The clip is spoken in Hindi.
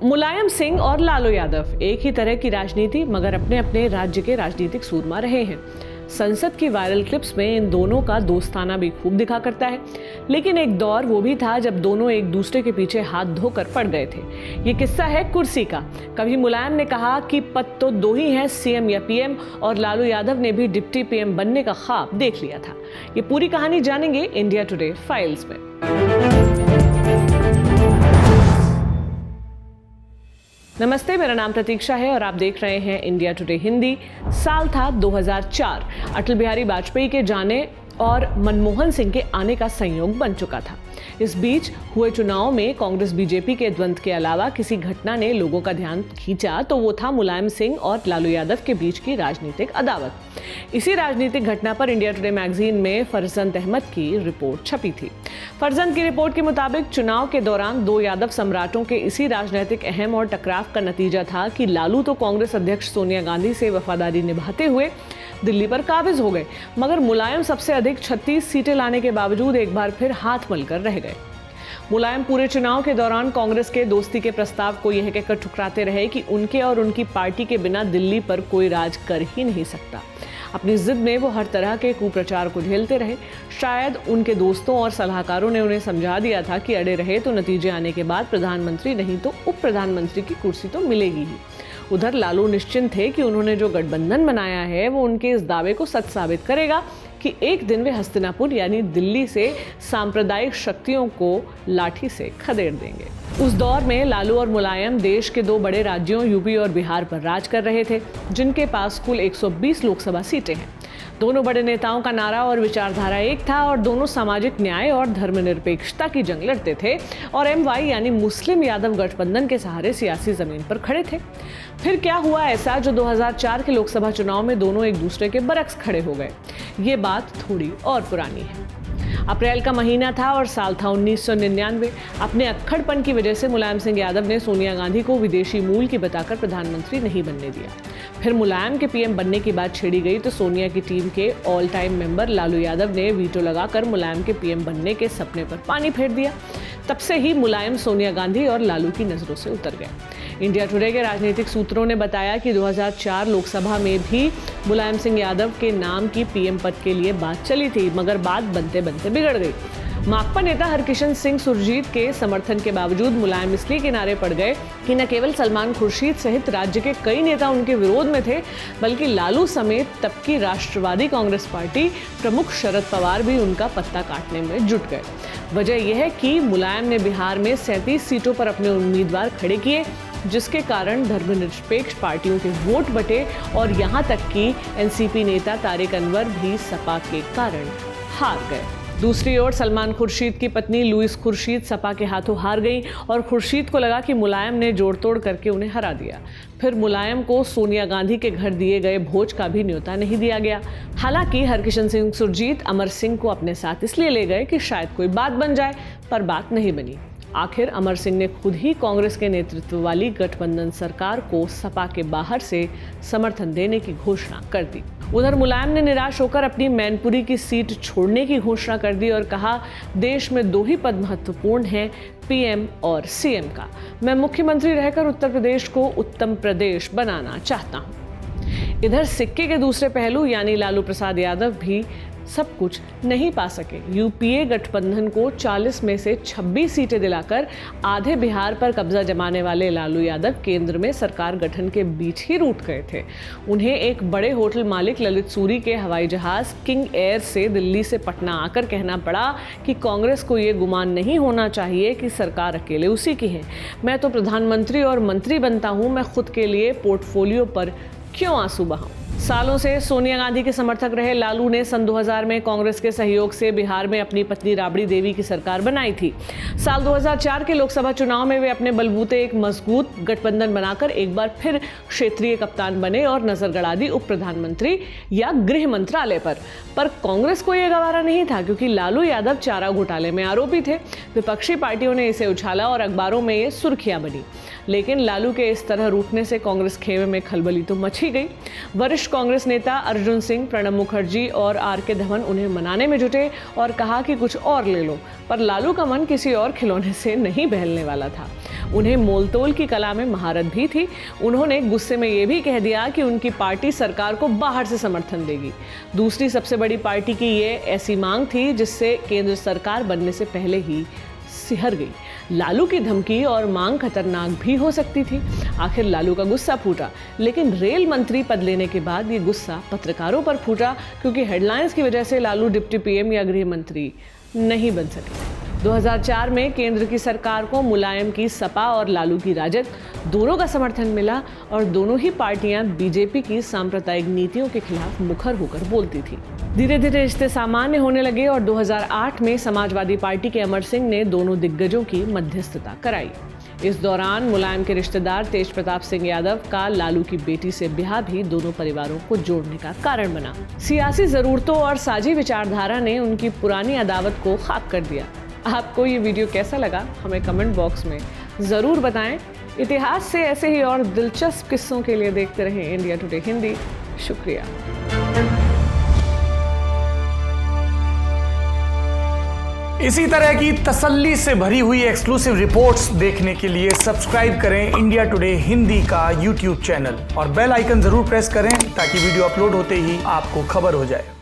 मुलायम सिंह और लालू यादव एक ही तरह की राजनीति मगर अपने अपने राज्य के राजनीतिक सूरमा रहे हैं। संसद की वायरल क्लिप्स में इन दोनों का दोस्ताना भी खूब दिखा करता है, लेकिन एक दौर वो भी था जब दोनों एक दूसरे के पीछे हाथ धोकर पड़ गए थे। ये किस्सा है कुर्सी का। कभी मुलायम ने कहा कि पद तो दो ही हैं, सीएम या पीएम, और लालू यादव ने भी डिप्टी पीएम बनने का ख्वाब देख लिया था। ये पूरी कहानी जानेंगे इंडिया टुडे फाइल्स में। नमस्ते, मेरा नाम प्रतीक्षा है और आप देख रहे हैं इंडिया टुडे हिंदी। साल था 2004। अटल बिहारी वाजपेयी के जाने और मनमोहन सिंह के आने का संयोग बन चुका था। इस बीच हुए चुनाव में कांग्रेस बीजेपी के द्वंद्व के अलावा किसी घटना ने लोगों का ध्यान खींचा तो वो था मुलायम सिंह और लालू यादव के बीच की राजनीतिक अदावत। इसी राजनीतिक घटना पर इंडिया टुडे मैगजीन में फरजंद अहमद की रिपोर्ट छपी थी। फरजंद की रिपोर्ट के मुताबिक चुनाव के दौरान दो यादव सम्राटों के इसी राजनीतिक अहम और टकराव का नतीजा था कि लालू तो कांग्रेस अध्यक्ष सोनिया गांधी से वफादारी निभाते हुए दिल्ली पर काबिज हो गए, मगर मुलायम सबसे अधिक 36 सीटें लाने के बावजूद एक बार फिर हाथ मलकर रह गए। मुलायम पूरे चुनाव के दौरान कांग्रेस के दोस्ती के प्रस्ताव को यह कहकर ठुकराते रहे कि उनके और उनकी पार्टी के बिना दिल्ली पर कोई राज कर ही नहीं सकता। अपनी जिद में वो हर तरह के कुप्रचार को झेलते रहे। शायद उनके दोस्तों और सलाहकारों ने उन्हें समझा दिया था कि अड़े रहे तो नतीजे आने के बाद प्रधानमंत्री नहीं तो उप प्रधानमंत्री की कुर्सी तो मिलेगी ही। उधर लालू निश्चिंत थे कि उन्होंने जो गठबंधन बनाया है वो उनके इस दावे को सच साबित करेगा कि एक दिन वे हस्तिनापुर यानी दिल्ली से सांप्रदायिक शक्तियों को लाठी से खदेड़ देंगे। उस दौर में लालू और मुलायम देश के दो बड़े राज्यों यूपी और बिहार पर राज कर रहे थे, जिनके पास कुल 120 लोकसभा सीटें हैं। दोनों बड़े नेताओं का नारा और विचारधारा एक था और दोनों सामाजिक न्याय और धर्मनिरपेक्षता की जंग लड़ते थे और एमवाई यानी मुस्लिम यादव गठबंधन के सहारे सियासी जमीन पर खड़े थे। फिर क्या हुआ ऐसा जो 2004 के लोकसभा चुनाव में दोनों एक दूसरे के बरक्स खड़े हो गए? ये बात थोड़ी और पुरानी है। अप्रैल का महीना था और साल था 1999। अपने अक्खड़पन की वजह से मुलायम सिंह यादव ने सोनिया गांधी को विदेशी मूल की बताकर प्रधानमंत्री नहीं बनने दिया। फिर मुलायम के पीएम बनने की बात छेड़ी गई तो सोनिया की टीम के all time member Lalu Yadav ने वीटो लगाकर मुलायम के पीएम बनने के सपने पर पानी फेर दिया। तब से ही मुलायम सोनिया गांधी और लालू की नजरों से उतर गए। इंडिया टुडे के राजनीतिक सूत्रों ने बताया कि 2004 लोकसभा में भी मुलायम सिंह यादव के नाम की पीएम पद के लिए बात चली थी, मगर बात बनते बनते बिगड़ गई। माकपा नेता हरकिशन सिंह सुरजीत के समर्थन के बावजूद मुलायम इसलिए किनारे पड़ गए कि न केवल सलमान खुर्शीद सहित राज्य के कई नेता उनके विरोध में थे, बल्कि लालू समेत तब की राष्ट्रवादी कांग्रेस पार्टी प्रमुख शरद पवार भी उनका पत्ता काटने में जुट गए। वजह यह है कि मुलायम ने बिहार में 37 सीटों पर अपने उम्मीदवार खड़े किए, जिसके कारण धर्मनिरपेक्ष पार्टियों के वोट बटे और यहाँ तक कि एनसीपी नेता तारिक अनवर भी सपा के कारण हार गए। दूसरी ओर सलमान खुर्शीद की पत्नी लुइस खुर्शीद सपा के हाथों हार गई और खुर्शीद को लगा कि मुलायम ने जोड़ तोड़ करके उन्हें हरा दिया। फिर मुलायम को सोनिया गांधी के घर दिए गए भोज का भी न्योता नहीं दिया गया। हालांकि हरकिशन सिंह सुरजीत अमर सिंह को अपने साथ इसलिए ले गए कि शायद कोई बात बन जाए, पर बात नहीं बनी। आखिर अमर सिंह ने खुद ही कांग्रेस के नेतृत्व वाली गठबंधन सरकार को सपा के बाहर से समर्थन देने की घोषणा कर दी। उधर मुलायम ने निराश होकर अपनी मैनपुरी की सीट छोड़ने की घोषणा कर दी और कहा, देश में दो ही पद महत्वपूर्ण हैं, पीएम और सीएम का। मैं मुख्यमंत्री रहकर उत्तर प्रदेश को उत्तम प्रदेश बनाना चाहता हूं। इधर सिक्के के दूसरे पहलू यानी लालू प्रसाद यादव भी सब कुछ नहीं पा सके। यूपीए गठबंधन को 40 में से 26 सीटें दिलाकर आधे बिहार पर कब्जा जमाने वाले लालू यादव केंद्र में सरकार गठन के बीच ही रूठ गए थे। उन्हें एक बड़े होटल मालिक ललित सूरी के हवाई जहाज किंग एयर से दिल्ली से पटना आकर कहना पड़ा कि कांग्रेस को ये गुमान नहीं होना चाहिए कि सरकार अकेले उसी की है। मैं तो प्रधानमंत्री और मंत्री बनता हूँ, मैं खुद के लिए पोर्टफोलियो पर क्यों आंसू बहाऊं। सालों से सोनिया गांधी के समर्थक रहे लालू ने सन 2000 में कांग्रेस के सहयोग से बिहार में अपनी पत्नी राबड़ी देवी की सरकार बनाई थी। साल 2004 के लोकसभा चुनाव में वे अपने बलबूते एक मजबूत गठबंधन बनाकर एक बार फिर क्षेत्रीय कप्तान बने और नजर गड़ा दी उप प्रधानमंत्री या गृह मंत्रालय पर कांग्रेस को यह गवारा नहीं था, क्योंकि लालू यादव चारा घोटाले में आरोपी थे। विपक्षी पार्टियों ने इसे उछाला और अखबारों में ये सुर्खियां बनी। लेकिन लालू के इस तरह रूठने से कांग्रेस खेमे में खलबली तो मच ही गई। वरिष्ठ कांग्रेस नेता अर्जुन सिंह, प्रणब मुखर्जी और आर.के. धवन उन्हें मनाने में जुटे और कहा कि कुछ और ले लो, पर लालू का मन किसी और खिलौने से नहीं बहलने वाला था। उन्हें मोलतोल की कला में महारत भी थी। उन्होंने गुस्से में ये भी कह दिया कि उनकी पार्टी सरकार को बाहर से समर्थन देगी। दूसरी सबसे बड़ी पार्टी की ये ऐसी मांग थी जिससे केंद्र सरकार बनने से पहले ही सिहर गई। लालू की धमकी और मांग खतरनाक भी हो सकती थी। आखिर लालू का गुस्सा फूटा, लेकिन रेल मंत्री पद लेने के बाद ये गुस्सा पत्रकारों पर फूटा, क्योंकि हेडलाइंस की वजह से लालू डिप्टी पीएम या गृह मंत्री नहीं बन सके। 2004 में केंद्र की सरकार को मुलायम की सपा और लालू की राजद दोनों का समर्थन मिला और दोनों ही पार्टियां बीजेपी की सांप्रदायिक नीतियों के खिलाफ मुखर होकर बोलती थी। धीरे धीरे रिश्ते सामान्य होने लगे और 2008 में समाजवादी पार्टी के अमर सिंह ने दोनों दिग्गजों की मध्यस्थता कराई। इस दौरान मुलायम के रिश्तेदार तेज प्रताप सिंह यादव का लालू की बेटी से ब्याह भी दोनों परिवारों को जोड़ने का कारण बना। सियासी जरूरतों और साझी विचारधारा ने उनकी पुरानी अदावत को खाक कर दिया। आपको ये वीडियो कैसा लगा हमें कमेंट बॉक्स में ज़रूर बताएं। इतिहास से ऐसे ही और दिलचस्प किस्सों के लिए देखते रहें इंडिया टुडे हिंदी। शुक्रिया। इसी तरह की तसल्ली से भरी हुई एक्सक्लूसिव रिपोर्ट्स देखने के लिए सब्सक्राइब करें इंडिया टुडे हिंदी का यूट्यूब चैनल और बेल आइकन जरूर प्रेस करें ताकि वीडियो अपलोड होते ही आपको खबर हो जाए।